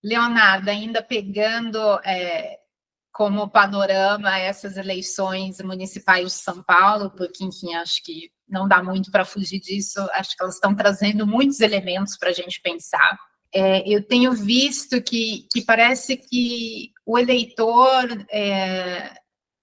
Leonardo, ainda pegando como panorama essas eleições municipais de São Paulo, porque, enfim, acho que não dá muito para fugir disso, acho que elas estão trazendo muitos elementos para a gente pensar. Eu tenho visto que parece que o eleitor,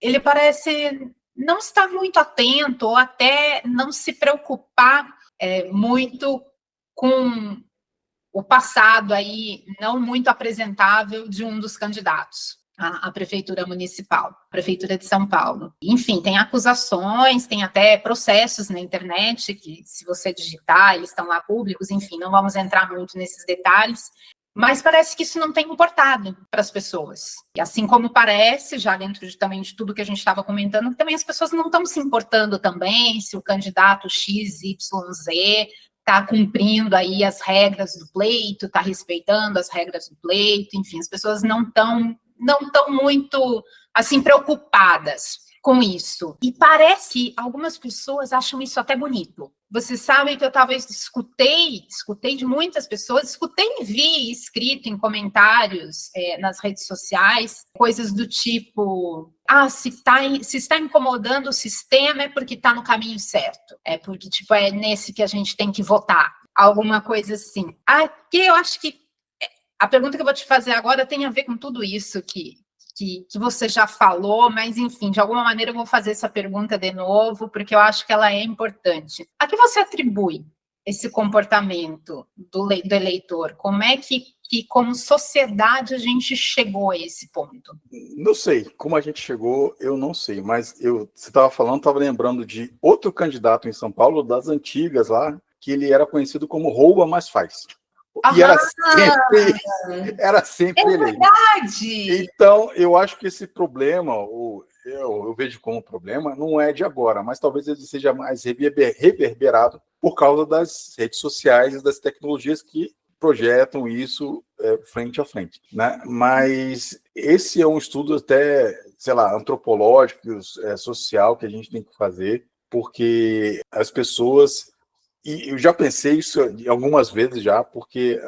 ele parece não estar muito atento ou até não se preocupar muito com o passado aí não muito apresentável de um dos candidatos à prefeitura municipal, prefeitura de São Paulo. Enfim, tem acusações, tem até processos na internet que, se você digitar, eles estão lá públicos, enfim, não vamos entrar muito nesses detalhes, mas parece que isso não tem importado para as pessoas. E assim como parece, já dentro também de tudo que a gente estava comentando, também as pessoas não estão se importando também se o candidato XYZ está cumprindo aí as regras do pleito, está respeitando as regras do pleito, enfim, as pessoas não estão muito, assim, preocupadas com isso. E parece que algumas pessoas acham isso até bonito. Vocês sabem que eu talvez escutei de muitas pessoas, escutei e vi escrito em comentários nas redes sociais, coisas do tipo, se está incomodando o sistema é porque está no caminho certo, é porque, tipo, é nesse que a gente tem que votar, alguma coisa assim. Aqui eu acho que a pergunta que eu vou te fazer agora tem a ver com tudo isso que você já falou, mas, enfim, de alguma maneira eu vou fazer essa pergunta de novo, porque eu acho que ela é importante. A que você atribui esse comportamento do eleitor? Como é que, como sociedade, a gente chegou a esse ponto? Não sei. Como a gente chegou, eu não sei. Mas você estava falando, estava lembrando de outro candidato em São Paulo, das antigas lá, que ele era conhecido como rouba, mas faz. E era sempre ele. É verdade! Então, eu acho que esse problema, eu vejo como problema, não é de agora, mas talvez ele seja mais reverberado por causa das redes sociais e das tecnologias que projetam isso frente a frente, né? Mas esse é um estudo até, sei lá, antropológico, social, que a gente tem que fazer, porque as pessoas... E eu já pensei isso algumas vezes já, porque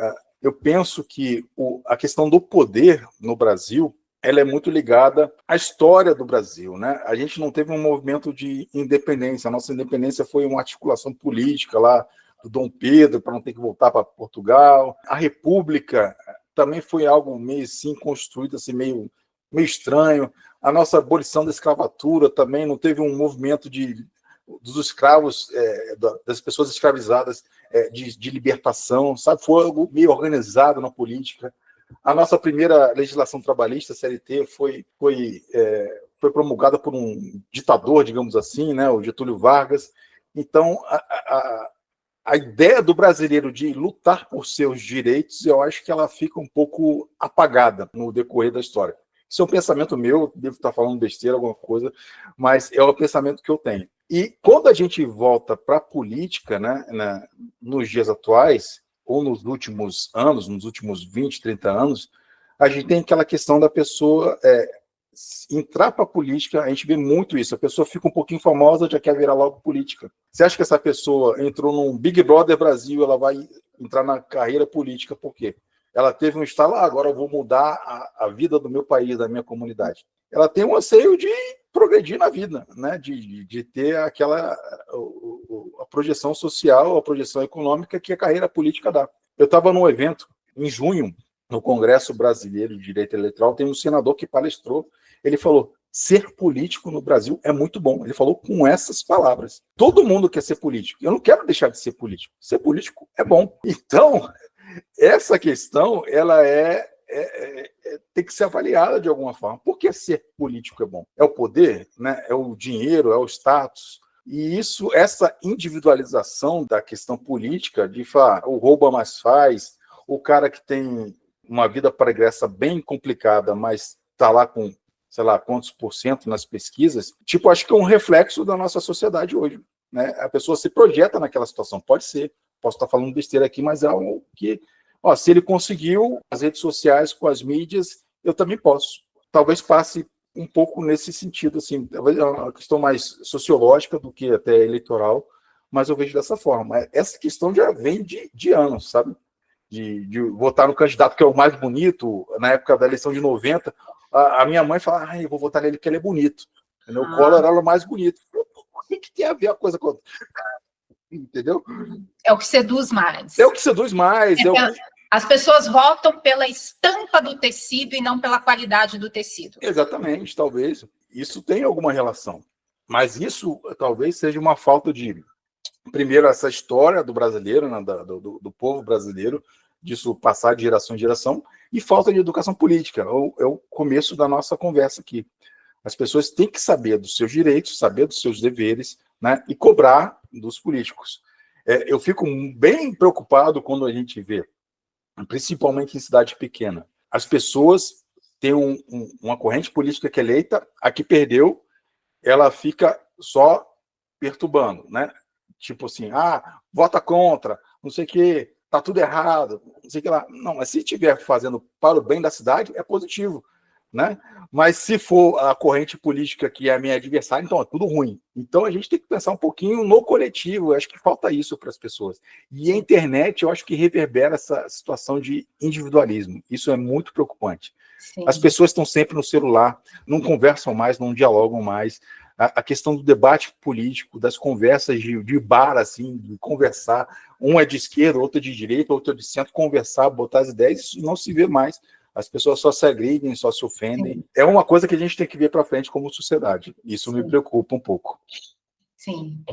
eu penso que a questão do poder no Brasil, ela é muito ligada à história do Brasil, né? A gente não teve um movimento de independência. A nossa independência foi uma articulação política lá do Dom Pedro, para não ter que voltar para Portugal. A República também foi algo meio assim construído assim meio estranho. A nossa abolição da escravatura também não teve um movimento dos escravos, das pessoas escravizadas, de libertação, sabe? Foi algo meio organizado na política. A nossa primeira legislação trabalhista, CLT, foi promulgada por um ditador, digamos assim, né? O Getúlio Vargas. Então, a ideia do brasileiro de lutar por seus direitos, eu acho que ela fica um pouco apagada no decorrer da história. Isso é um pensamento meu, devo estar falando besteira, alguma coisa, mas é o pensamento que eu tenho. E quando a gente volta para a política, né, nos dias atuais, ou nos últimos anos, nos últimos 20, 30 anos, a gente tem aquela questão da pessoa entrar para a política, a gente vê muito isso, a pessoa fica um pouquinho famosa, já quer virar logo política. Você acha que essa pessoa entrou num Big Brother Brasil, ela vai entrar na carreira política, por quê? Ela teve um estalo, agora eu vou mudar a vida do meu país, da minha comunidade. Ela tem um anseio de progredir na vida, né? de ter a projeção social, a projeção econômica que a carreira política dá. Eu estava num evento em junho, no Congresso Brasileiro de Direito Eleitoral, tem um senador que palestrou, ele falou, ser político no Brasil é muito bom. Ele falou com essas palavras. Todo mundo quer ser político. Eu não quero deixar de ser político. Ser político é bom. Então, essa questão, ela tem que ser avaliada de alguma forma. Por que ser político é bom? É o poder, né? É o dinheiro, é o status. E essa individualização da questão política, de falar, o rouba mais faz, o cara que tem uma vida pregressa bem complicada, mas está lá com, sei lá, quantos por cento nas pesquisas, tipo, acho que é um reflexo da nossa sociedade hoje, né? A pessoa se projeta naquela situação, pode ser. Posso estar falando besteira aqui, mas é algo que, se ele conseguiu as redes sociais com as mídias, eu também posso. Talvez passe um pouco nesse sentido, assim, talvez é uma questão mais sociológica do que até eleitoral, mas eu vejo dessa forma. Essa questão já vem de anos, sabe? de votar no candidato que é o mais bonito, na época da eleição de 90, a minha mãe fala, eu vou votar nele porque ele é bonito. O Collor era o mais bonito. Por que tem a ver a coisa com a outra? Entendeu? É o que seduz mais. É o que seduz mais. As pessoas votam pela estampa do tecido e não pela qualidade do tecido. Exatamente, talvez. Isso tem alguma relação. Mas isso talvez seja uma falta de... Primeiro, essa história do brasileiro, né, do povo brasileiro, disso passar de geração em geração, e falta de educação política. É o começo da nossa conversa aqui. As pessoas têm que saber dos seus direitos, saber dos seus deveres, né, e cobrar dos políticos. Eu fico bem preocupado quando a gente vê, principalmente em cidade pequena, as pessoas têm uma corrente política que é eleita, a que perdeu, ela fica só perturbando, né? Tipo assim, vota contra, não sei o quê, tá tudo errado, não sei o que lá. Não, mas se estiver fazendo para o bem da cidade, é positivo, né? Mas se for a corrente política que é a minha adversária, então é tudo ruim. Então a gente tem que pensar um pouquinho no coletivo, eu acho que falta isso para as pessoas. E a internet, eu acho que reverbera essa situação de individualismo. Isso é muito preocupante. Sim. As pessoas estão sempre no celular, não conversam mais, não dialogam mais. A questão do debate político, das conversas de bar, assim, de conversar, um é de esquerda, outro é de direita, outro é de centro, conversar, botar as ideias, isso não se vê mais. As pessoas só se agridem, só se ofendem. Sim. É uma coisa que a gente tem que ver para frente como sociedade. Isso Sim. me preocupa um pouco. Sim.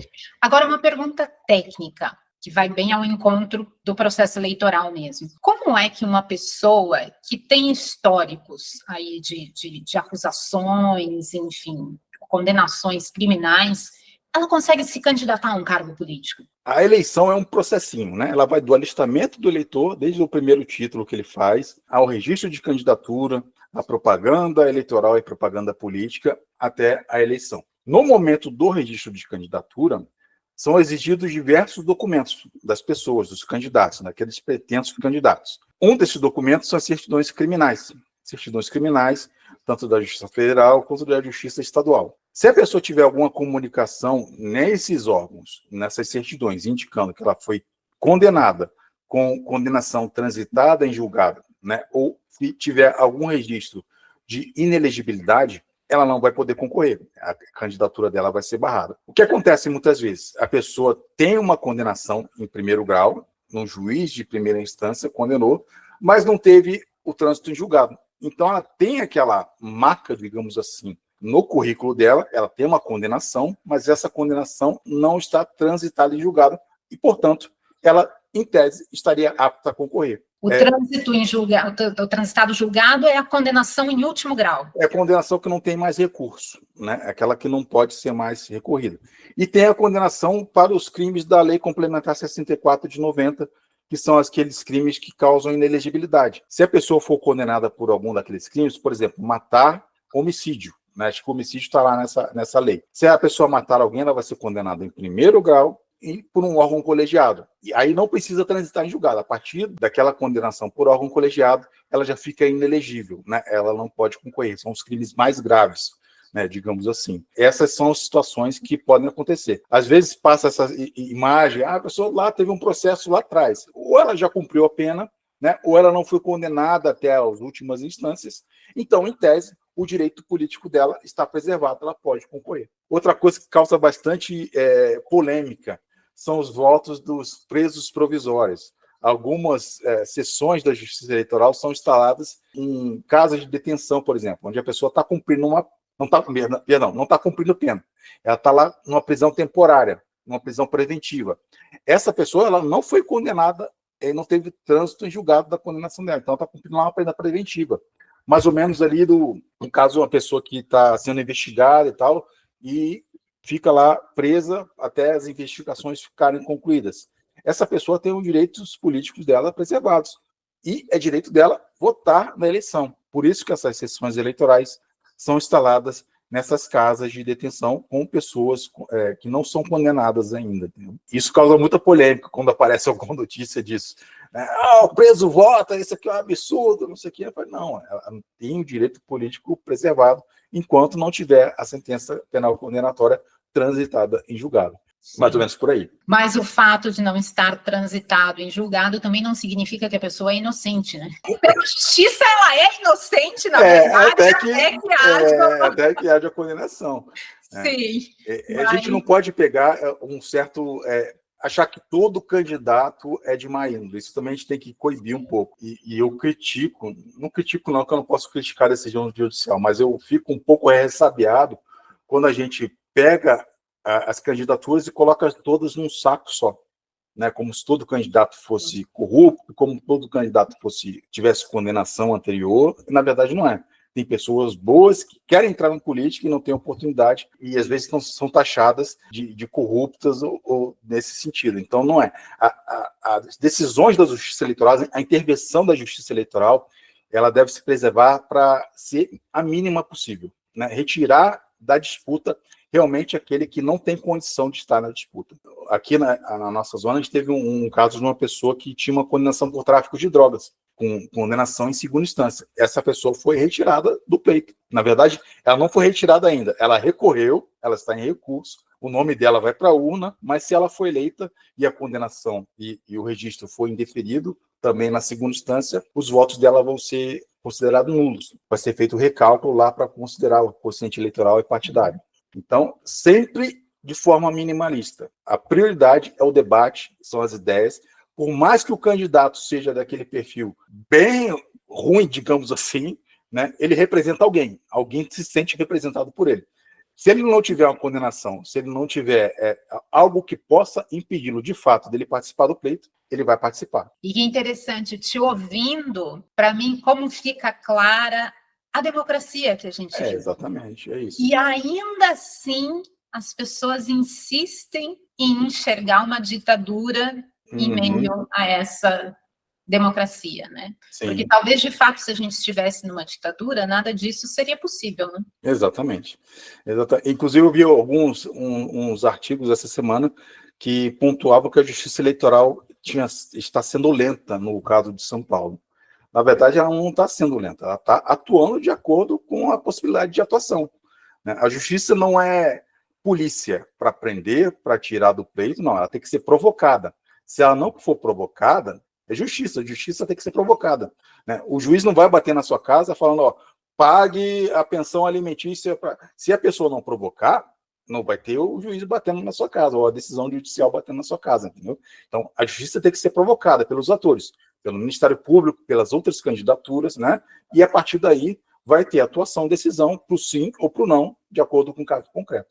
Agora, uma pergunta técnica, que vai bem ao encontro do processo eleitoral mesmo. Como é que uma pessoa que tem históricos aí de acusações, enfim, condenações criminais, ela consegue se candidatar a um cargo político? A eleição é um processinho, né? Ela vai do alistamento do eleitor, desde o primeiro título que ele faz, ao registro de candidatura, a propaganda eleitoral e propaganda política, até a eleição. No momento do registro de candidatura, são exigidos diversos documentos das pessoas, dos candidatos, daqueles pretensos candidatos. Um desses documentos são as certidões criminais. Certidões criminais, tanto da Justiça Federal quanto da Justiça Estadual. Se a pessoa tiver alguma comunicação nesses órgãos, nessas certidões, indicando que ela foi condenada com condenação transitada em julgado, né, ou se tiver algum registro de inelegibilidade, ela não vai poder concorrer. A candidatura dela vai ser barrada. O que acontece muitas vezes? A pessoa tem uma condenação em primeiro grau, um juiz de primeira instância condenou, mas não teve o trânsito em julgado. Então, ela tem aquela marca, digamos assim, no currículo dela, ela tem uma condenação, mas essa condenação não está transitada em julgado e, portanto, ela, em tese, estaria apta a concorrer. O trânsito em julgado, o transitado julgado é a condenação em último grau. É a condenação que não tem mais recurso, né? Aquela que não pode ser mais recorrida. E tem a condenação para os crimes da Lei Complementar 64 de 90, que são aqueles crimes que causam inelegibilidade. Se a pessoa for condenada por algum daqueles crimes, por exemplo, matar, homicídio, né? Acho que o homicídio está lá nessa lei. Se a pessoa matar alguém, ela vai ser condenada em primeiro grau e por um órgão colegiado. E aí não precisa transitar em julgado. A partir daquela condenação por órgão colegiado, ela já fica inelegível, né? Ela não pode concorrer. São os crimes mais graves, né, digamos assim. Essas são as situações que podem acontecer. Às vezes passa essa imagem, a pessoa lá teve um processo lá atrás. Ou ela já cumpriu a pena, né, ou ela não foi condenada até as últimas instâncias. Então, em tese, o direito político dela está preservado, ela pode concorrer. Outra coisa que causa bastante polêmica são os votos dos presos provisórios. Algumas sessões da Justiça Eleitoral são instaladas em casas de detenção, por exemplo, onde a pessoa está cumprindo não está cumprindo pena. Ela está lá numa prisão temporária, numa prisão preventiva. Essa pessoa ela não foi condenada, não teve trânsito em julgado da condenação dela, então ela está cumprindo lá uma pena preventiva. Mais ou menos ali, no caso, uma pessoa que está sendo investigada e tal, e fica lá presa até as investigações ficarem concluídas. Essa pessoa tem os direitos políticos dela preservados. E é direito dela votar na eleição. Por isso que essas sessões eleitorais são instaladas nessas casas de detenção com pessoas que não são condenadas ainda. Isso causa muita polêmica quando aparece alguma notícia disso. O preso vota, isso aqui é um absurdo, não sei o quê. Eu falei, não, ela tem o direito político preservado enquanto não tiver a sentença penal condenatória transitada em julgado. Mais ou menos por aí. Mas o fato de não estar transitado em julgado também não significa que a pessoa é inocente, né? Pela justiça, ela é inocente, na verdade, até que haja condenação. Sim. A gente não pode pegar um certo... achar que todo candidato é de má índole. Isso também a gente tem que coibir um pouco. E eu critico, não critico não, que eu não posso criticar a decisão judicial, mas eu fico um pouco ressabiado quando a gente pega as candidaturas e coloca todas num saco só, né? Como se todo candidato fosse corrupto, como todo candidato tivesse condenação anterior. Na verdade, não é. Tem pessoas boas que querem entrar na política e não têm oportunidade e, às vezes, são taxadas de corruptas ou nesse sentido. Então, não é. As decisões da Justiça Eleitoral, a intervenção da Justiça Eleitoral, ela deve se preservar para ser a mínima possível, né? Retirar da disputa realmente aquele que não tem condição de estar na disputa. Aqui na nossa zona, a gente teve um caso de uma pessoa que tinha uma condenação por tráfico de drogas, com condenação em segunda instância. Essa pessoa foi retirada do pleito. Na verdade, ela não foi retirada ainda. Ela recorreu, ela está em recurso, o nome dela vai para a urna, mas se ela foi eleita e a condenação e o registro foi indeferido, também na segunda instância, os votos dela vão ser considerados nulos. Vai ser feito o recálculo lá para considerar o quociente eleitoral e partidário. Então, sempre de forma minimalista. A prioridade é o debate, são as ideias. Por mais que o candidato seja daquele perfil bem ruim, digamos assim, né, ele representa alguém que se sente representado por ele. Se ele não tiver uma condenação, se ele não tiver algo que possa impedi-lo, de fato, dele participar do pleito, ele vai participar. E que interessante, te ouvindo, para mim, como fica clara a democracia que a gente vive. Exatamente, é isso. E ainda assim, as pessoas insistem em enxergar uma ditadura em meio a essa democracia, né? Sim. Porque talvez, de fato, se a gente estivesse numa ditadura, nada disso seria possível, né? Exatamente. Inclusive, eu vi uns artigos essa semana que pontuavam que a justiça eleitoral está sendo lenta no caso de São Paulo. Na verdade, ela não está sendo lenta, ela está atuando de acordo com a possibilidade de atuação, né? A justiça não é polícia para prender, para tirar do pleito, não, ela tem que ser provocada. Se ela não for provocada, é justiça, a justiça tem que ser provocada, né? O juiz não vai bater na sua casa falando, ó, pague a pensão alimentícia. Se a pessoa não provocar, não vai ter o juiz batendo na sua casa, ou a decisão judicial batendo na sua casa, entendeu? Então, a justiça tem que ser provocada pelos atores, pelo Ministério Público, pelas outras candidaturas, né? E a partir daí vai ter atuação, decisão para o sim ou para o não, de acordo com o caso concreto.